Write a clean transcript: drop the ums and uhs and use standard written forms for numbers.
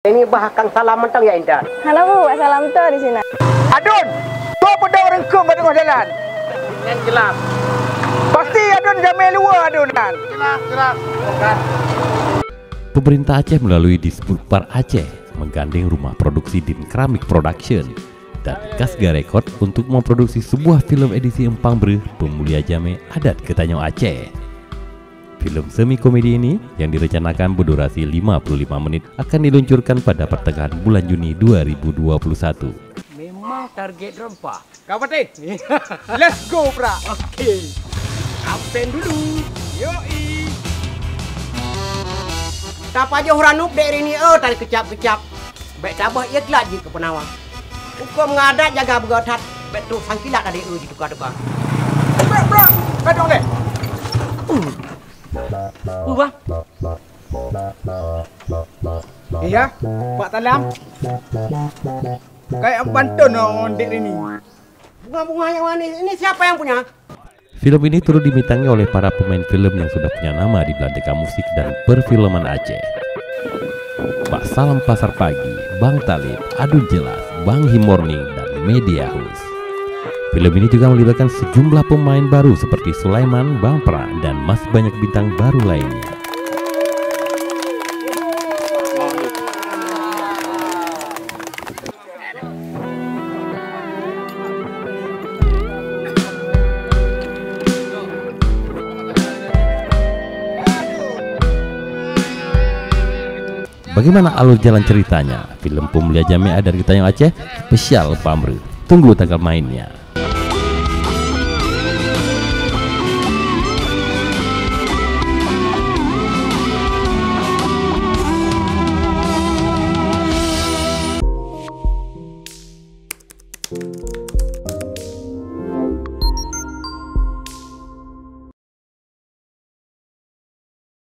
Ini bahkan salam mentang ya Indah. Halo Bu, salam tuh di sini. Adun, tu pada orang kum pada tengah jalan. Dengan gelap. Pasti Adun jamai luar adunan. Gelap. Pemerintah Aceh melalui Disbudpar Aceh menggandeng rumah produksi Din Keramik Production dan Kasga Record untuk memproduksi sebuah film edisi Empang Bre Pemulia Jame Adat Ketanyau Aceh. Film semi komedi ini yang direncanakan berdurasi 55 menit akan diluncurkan pada pertengahan bulan Juni 2021. Memang target rempah. Kau patih. Let's go, Pra. Okey. Absen dulu. Yoi. Tapa aja orang nuk dari ni tadi kecap-kecap. Baik tabah ia telat je ke penawang. Hukum ngadat jaga begotat. Betul sangkilat ada di tukar-tukar. Pra. Kadang deh. Bang. Iya, Pak Talam. Kayak pantun orang dek ini. Bunga-bunga yang manis ini siapa yang punya? Film ini turut dimintangi oleh para pemain film yang sudah punya nama di belantika musik dan perfilman Aceh. Pak Salam Pasar Pagi, Bang Talib, Adun Jelas, Bang Himorning, dan Media House. Film ini juga melibatkan sejumlah pemain baru seperti Sulaiman, Bang Pra, dan masih banyak bintang baru lainnya. Bagaimana alur jalan ceritanya? Film Pemulia Jame Adat Ketanyau Aceh spesial Empang Bre. Tunggu tanggal mainnya.